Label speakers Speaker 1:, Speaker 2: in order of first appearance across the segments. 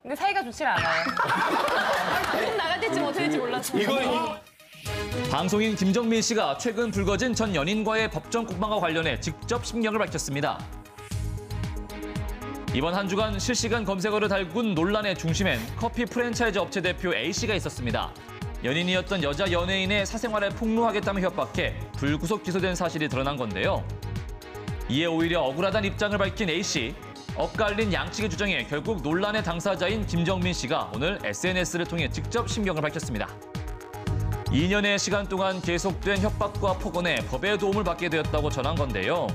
Speaker 1: 근데 사이가 좋지 않아요. 방송 나갈 때쯤 어떻게 될지 몰라서.
Speaker 2: 방송인 김정민 씨가 최근 불거진 전 연인과의 법정 공방과 관련해 직접 심경을 밝혔습니다. 이번 한 주간 실시간 검색어를 달군 논란의 중심엔 커피 프랜차이즈 업체 대표 A씨가 있었습니다. 연인이었던 여자 연예인의 사생활을 폭로하겠다며 협박해 불구속 기소된 사실이 드러난 건데요. 이에 오히려 억울하다는 입장을 밝힌 A씨. 엇갈린 양측의 주장에 결국 논란의 당사자인 김정민 씨가 오늘 SNS를 통해 직접 심경을 밝혔습니다. 2년의 시간 동안 계속된 협박과 폭언에 법의 도움을 받게 되었다고 전한 건데요.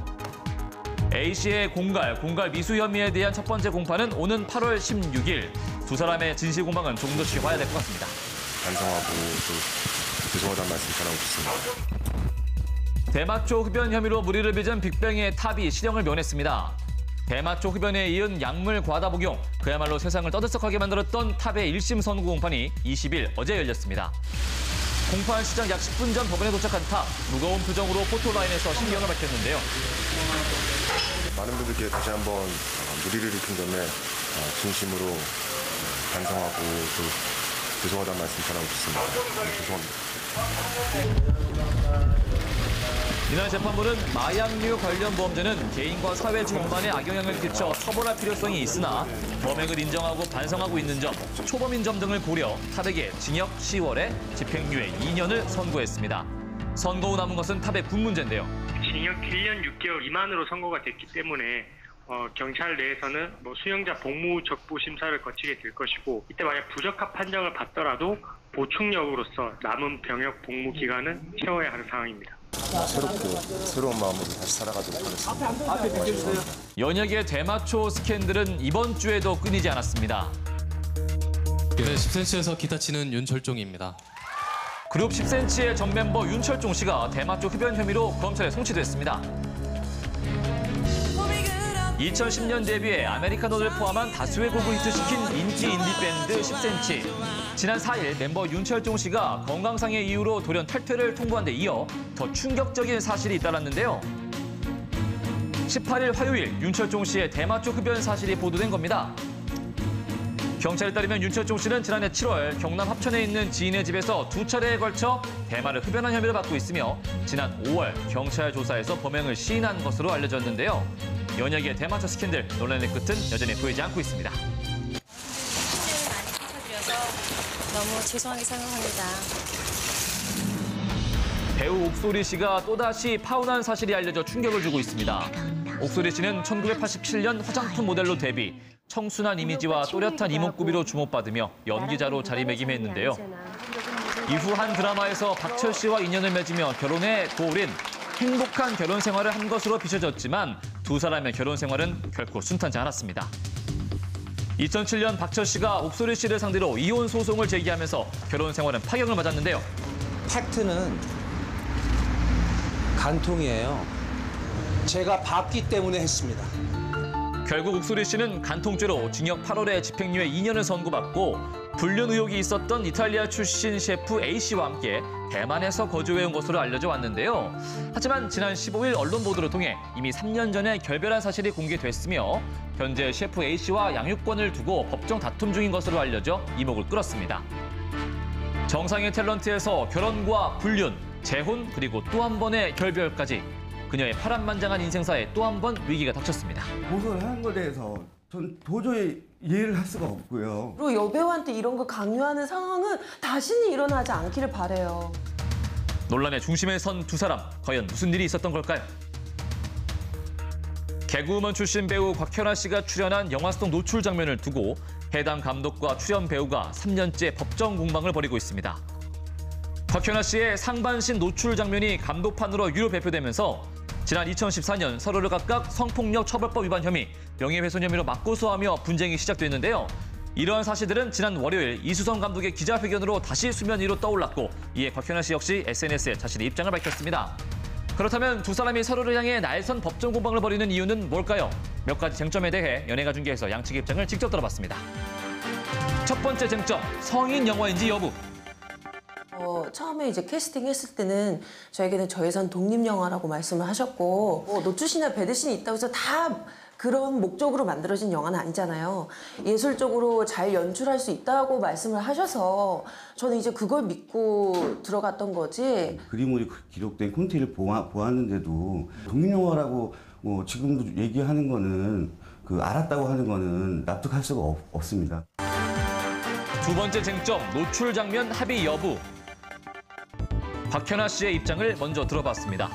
Speaker 2: A씨의 공갈 미수 혐의에 대한 첫 번째 공판은 오는 8월 16일. 두 사람의 진실 공방은 조금 더 지켜봐야 될 것 같습니다.
Speaker 3: 반성하고 또 죄송하다는 말씀 전하고 싶습니다.
Speaker 2: 대마초 흡연 혐의로 무리를 빚은 빅뱅의 탑이 실형을 면했습니다. 대마초 흡연에 이은 약물 과다 복용, 그야말로 세상을 떠들썩하게 만들었던 탑의 1심 선고 공판이 20일 어제 열렸습니다. 공판 시작 약 10분 전 법원에 도착한 탑, 무거운 표정으로 포토라인에서 심경을 밝혔는데요.
Speaker 3: 많은 분들께 다시 한번 무리를 일으킨 점에 진심으로 반성하고 또 죄송하다는 말씀 전하고 싶습니다. 죄송합니다.
Speaker 2: 이날 재판부는 마약류 관련 범죄는 개인과 사회 전반에 악영향을 끼쳐 처벌할 필요성이 있으나 범행을 인정하고 반성하고 있는 점, 초범인 점 등을 고려 탑에게 징역 10월에 집행유예 2년을 선고했습니다. 선고 후 남은 것은 탑의 군 문제인데요.
Speaker 4: 징역 1년 6개월 미만으로 선고가 됐기 때문에 경찰 내에서는 수용자 복무 적부 심사를 거치게 될 것이고, 이때 만약 부적합 판정을 받더라도 보충력으로서 남은 병역 복무 기간은 채워야 하는 상황입니다.
Speaker 3: 새롭게 새로운 마음으로 다시 살아가도록 하겠습니다.
Speaker 2: 연예계 대마초 스캔들은 이번 주에도 끊이지 않았습니다.
Speaker 5: 네, 10cm에서 기타 치는 윤철종입니다.
Speaker 2: 그룹 10cm의 전 멤버 윤철종 씨가 대마초 흡연 혐의로 검찰에 송치됐습니다. 2010년 데뷔해 아메리카노를 포함한 다수의 곡을 히트시킨 인기 인디밴드 10cm. 지난 4일 멤버 윤철종 씨가 건강상의 이유로 돌연 탈퇴를 통보한 데 이어 더 충격적인 사실이 잇따랐는데요. 18일 화요일 윤철종 씨의 대마초 흡연 사실이 보도된 겁니다. 경찰에 따르면 윤철종 씨는 지난해 7월 경남 합천에 있는 지인의 집에서 2차례에 걸쳐 대마를 흡연한 혐의를 받고 있으며 지난 5월 경찰 조사에서 범행을 시인한 것으로 알려졌는데요. 연예계 대마초 스캔들 논란의 끝은 여전히 보이지 않고 있습니다.
Speaker 6: 시간을 많이 쫓아드려서 너무 죄송하게 생각합니다.
Speaker 2: 배우 옥소리 씨가 또다시 파혼한 사실이 알려져 충격을 주고 있습니다. 옥소리 씨는 1987년 화장품 모델로 데뷔, 청순한 이미지와 또렷한 이목구비로 주목받으며 연기자로 자리매김했는데요. 이후 한 드라마에서 박철 씨와 인연을 맺으며 결혼에 도울인 행복한 결혼 생활을 한 것으로 비춰졌지만 두 사람의 결혼 생활은 결코 순탄치 않았습니다. 2007년 박철 씨가 옥소리 씨를 상대로 이혼 소송을 제기하면서 결혼 생활은 파격을 맞았는데요.
Speaker 7: 팩트는 간통이에요. 제가 봤기 때문에 했습니다.
Speaker 2: 결국 옥소리 씨는 간통죄로 징역 8월에 집행유예 2년을 선고받고 불륜 의혹이 있었던 이탈리아 출신 셰프 A씨와 함께 대만에서 거주해온 것으로 알려져 왔는데요. 하지만 지난 15일 언론 보도를 통해 이미 3년 전에 결별한 사실이 공개됐으며 현재 셰프 A씨와 양육권을 두고 법정 다툼 중인 것으로 알려져 이목을 끌었습니다. 정상의 탤런트에서 결혼과 불륜, 재혼 그리고 또 한 번의 결별까지 그녀의 파란만장한 인생사에 또 한 번 위기가 닥쳤습니다.
Speaker 8: 고소를 한 것에 대해서 전 도저히 이해를 할 수가 없고요.
Speaker 9: 그리고 여배우한테 이런 거 강요하는 상황은 다시는 일어나지 않기를 바라요.
Speaker 2: 논란의 중심에 선 두 사람, 과연 무슨 일이 있었던 걸까요? 개그우먼 출신 배우 곽현아 씨가 출연한 영화 속 노출 장면을 두고 해당 감독과 출연 배우가 3년째 법정 공방을 벌이고 있습니다. 곽현아 씨의 상반신 노출 장면이 감독판으로 유료 배표되면서 지난 2014년 서로를 각각 성폭력 처벌법 위반 혐의, 명예훼손 혐의로 맞고소하며 분쟁이 시작됐는데요. 이러한 사실들은 지난 월요일 이수성 감독의 기자회견으로 다시 수면 위로 떠올랐고 이에 곽현아 씨 역시 SNS에 자신의 입장을 밝혔습니다. 그렇다면 두 사람이 서로를 향해 날선 법정 공방을 벌이는 이유는 뭘까요? 몇 가지 쟁점에 대해 연예가 중계에서 양측의 입장을 직접 들어봤습니다. 첫 번째 쟁점, 성인 영화인지 여부.
Speaker 9: 처음에 이제 캐스팅했을 때는 저에게는 저예산 독립영화라고 말씀을 하셨고 노출신이나 배드신이 있다고 해서 다 그런 목적으로 만들어진 영화는 아니잖아요. 예술적으로 잘 연출할 수 있다고 말씀을 하셔서 저는 이제 그걸 믿고 들어갔던 거지.
Speaker 8: 그림으로 기록된 콘티를 보았는데도 독립영화라고 뭐 지금도 얘기하는 거는 알았다고 하는 거는 납득할 수가 없습니다.
Speaker 2: 두 번째 쟁점, 노출 장면 합의 여부. 곽현아 씨의 입장을 먼저 들어봤습니다.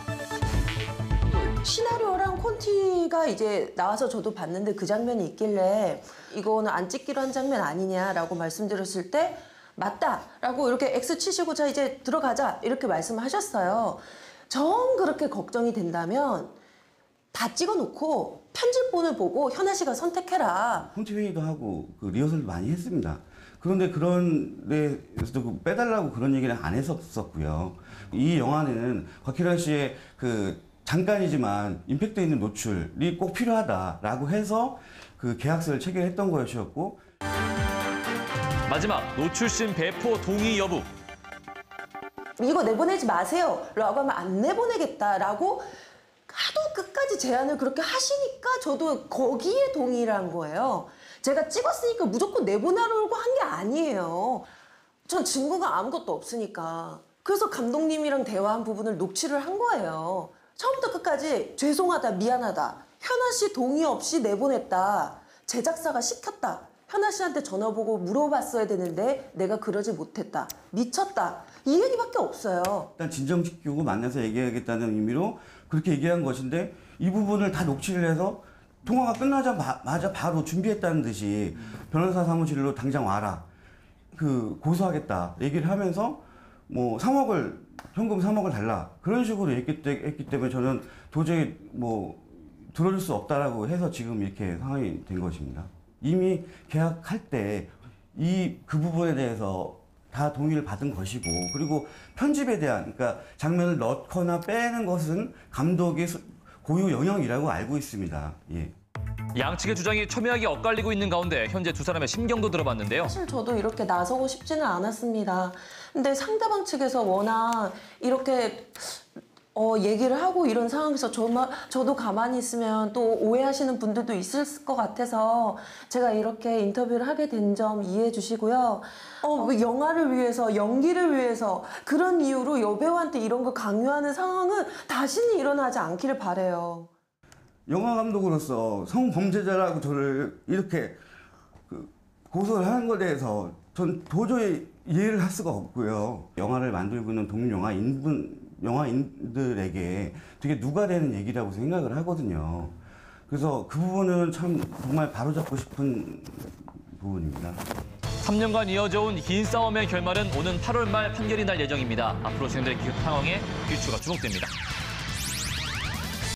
Speaker 9: 시나리오랑 콘티가 이제 나와서 저도 봤는데 그 장면이 있길래 이거는 안 찍기로 한 장면 아니냐라고 말씀드렸을 때 맞다라고 이렇게 X 치시고 자 이제 들어가자 이렇게 말씀하셨어요. 정 그렇게 걱정이 된다면 다 찍어놓고 편집본을 보고 현아 씨가 선택해라.
Speaker 8: 콘티 회의도 하고 리허설도 많이 했습니다. 그런데 그런 데서도 빼달라고 그런 얘기는 안 했었고요. 이 영화는 곽현아 씨의 잠깐이지만 임팩트 있는 노출이 꼭 필요하다라고 해서 계약서를 체결했던 것이었고.
Speaker 2: 마지막, 노출신 배포 동의 여부.
Speaker 9: 이거 내보내지 마세요 라고 하면 안 내보내겠다라고 하도 끝까지 제안을 그렇게 하시니까 저도 거기에 동의를 한 거예요. 제가 찍었으니까 무조건 내보내려고 한 게 아니에요. 전 증거가 아무것도 없으니까. 그래서 감독님이랑 대화한 부분을 녹취를 한 거예요. 처음부터 끝까지 죄송하다, 미안하다. 현아 씨 동의 없이 내보냈다. 제작사가 시켰다. 현아 씨한테 전화 보고 물어봤어야 되는데 내가 그러지 못했다. 미쳤다. 이 얘기밖에 없어요.
Speaker 8: 일단 진정시키고 만나서 얘기하겠다는 의미로 그렇게 얘기한 것인데 이 부분을 다 녹취를 해서 통화가 끝나자마자 바로 준비했다는 듯이 변호사 사무실로 당장 와라. 고소하겠다. 얘기를 하면서 뭐 현금 3억을 달라. 그런 식으로 했기 때문에 저는 도저히 들어줄 수 없다라고 해서 지금 이렇게 상황이 된 것입니다. 이미 계약할 때 그 부분에 대해서 다 동의를 받은 것이고, 그리고 편집에 대한, 그러니까 장면을 넣거나 빼는 것은 감독의 고유 영역이라고 알고 있습니다. 예.
Speaker 2: 양측의 주장이 첨예하게 엇갈리고 있는 가운데 현재 두 사람의 심경도 들어봤는데요.
Speaker 9: 사실 저도 이렇게 나서고 싶지는 않았습니다. 근데 상대방 측에서 워낙 이렇게 얘기를 하고 이런 상황에서 저도 가만히 있으면 또 오해하시는 분들도 있을 것 같아서 제가 이렇게 인터뷰를 하게 된 점 이해해 주시고요. 영화를 위해서, 연기를 위해서 그런 이유로 여배우한테 이런 거 강요하는 상황은 다시는 일어나지 않기를 바라요.
Speaker 8: 영화 감독으로서 성범죄자라고 저를 이렇게 고소를 하는 것에 대해서 전 도저히 이해를 할 수가 없고요. 영화를 만들고 있는 영화인들에게 되게 누가되는 얘기라고 생각을 하거든요. 그래서 그 부분은 정말 바로잡고 싶은 부분입니다.
Speaker 2: 3년간 이어져온 긴 싸움의 결말은 오는 8월 말 판결이 날 예정입니다. 앞으로 진행될 상황에 귀추가 주목됩니다.